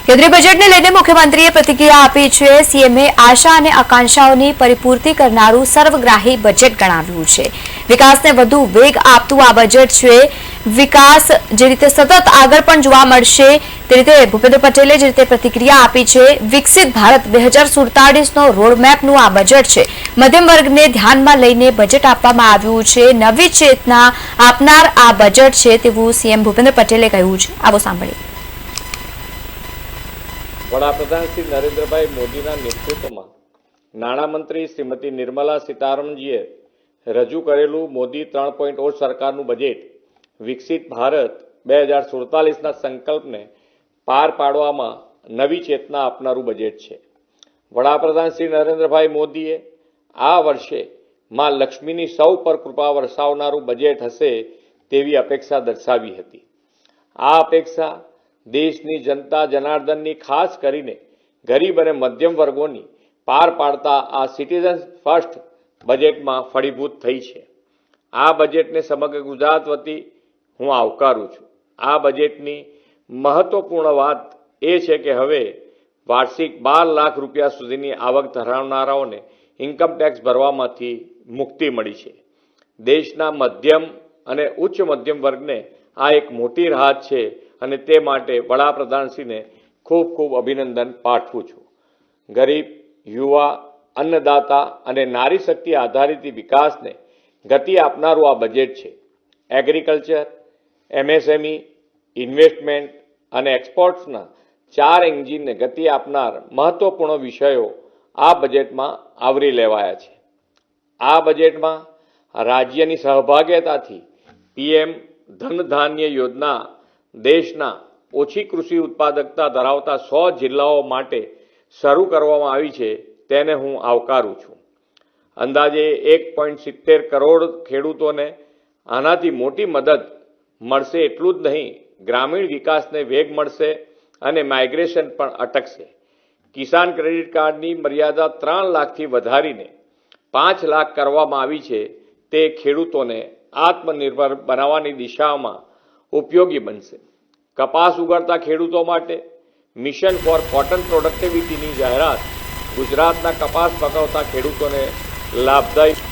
કેન્દ્રીય બજેટને લઈને મુખ્યમંત્રીએ પ્રતિક્રિયા આપી છે। સીએમએ આશા અને આકાંક્ષાઓની પરિપૂર્તિ કરનારું સર્વગ્રાહી બજેટ ગણાવ્યું છે। વિકાસને વધુ વેગ આપતું આ બજેટ છે। વિકાસ જે રીતે સતત આગળ પણ જોવા મળશે તે રીતે ભૂપેન્દ્ર પટેલે જે રીતે પ્રતિક્રિયા આપી છે। વિકસિત ભારત 2047નો રોડમેપનું આ બજેટ છે। મધ્યમ વર્ગને ધ્યાનમાં લઈને બજેટ આપવામાં આવ્યું છે। નવી ચેતના આપનાર આ બજેટ છે તેવું સીએમ ભૂપેન્દ્ર પટેલે કહ્યું છે। આવો સાંભળીએ। વડાપ્રધાન શ્રી નરેન્દ્રભાઈ મોદીના નેતૃત્વમાં નાણામંત્રી શ્રીમતી નિર્મલા સીતારમણજીએ રજૂ કરેલું મોદી 3.0 સરકારનું બજેટ વિકસિત ભારત 2047ના સંકલ્પને પાર પાડવામાં નવી ચેતના આપનારું બજેટ છે। વડાપ્રધાન શ્રી નરેન્દ્રભાઈ મોદીએ આ વર્ષે માં લક્ષ્મીની સૌ પર કૃપા વરસાવનારું બજેટ હશે તેવી અપેક્ષા દર્શાવી હતી। આ અપેક્ષા દેશની જનતા જનાર્દનની ખાસ કરીને ગરીબ અને મધ્યમ વર્ગોની પાર પાડતા આ સિટીઝન ફર્સ્ટ બજેટમાં ફળીભૂત થઈ છે। આ બજેટને સમગ્ર ગુજરાત વતી હું આવકારું છું। આ બજેટની મહત્વપૂર્ણ વાત એ છે કે હવે વાર્ષિક 12 લાખ રૂપિયા સુધીની આવક ધરાવનારાઓને ઇન્કમ ટેક્સ ભરવામાંથી મુક્તિ મળી છે। દેશના મધ્યમ અને ઉચ્ચ મધ્યમ વર્ગને આ એક મોટી રાહત છે અને તે માટે વડાપ્રધાનશ્રીને ખૂબ ખૂબ અભિનંદન પાઠવું છું। ગરીબ, યુવા, અન્નદાતા અને નારી શક્તિ આધારિત વિકાસને ગતિ આપનારું આ બજેટ છે। એગ્રીકલ્ચર, એમએસએમઈ, ઇન્વેસ્ટમેન્ટ અને એક્સપોર્ટ્સના 4 એન્જિનને ગતિ આપનાર મહત્વપૂર્ણ વિષયો આ બજેટમાં આવરી લેવાયા છે। આ બજેટમાં રાજ્યની સહભાગિતાથી પીએમ ધન ધાન્ય યોજના દેશના ઓછી કૃષિ ઉત્પાદકતા ધરાવતા 100 જિલ્લાઓ માટે શરૂ કરવામાં આવી છે તેને હું આવકારું છું। અંદાજે 1.70 કરોડ ખેડૂતોને આનાથી મોટી મદદ મળશે। એટલું જ નહીં, ગ્રામીણ વિકાસને વેગ મળશે અને માઇગ્રેશન પણ અટકશે। કિસાન ક્રેડિટ કાર્ડની મર્યાદા 3 લાખથી વધારીને 5 લાખ કરવામાં આવી છે તે ખેડૂતોને આત્મનિર્ભર બનાવવાની દિશામાં ઉપયોગી બનશે। કપાસ ઉગાડતા ખેડૂતો માટે મિશન ફોર કોટન પ્રોડક્ટિવિટીની જાહેરાત ગુજરાતના કપાસ પકવતા ખેડૂતોને લાભદાયી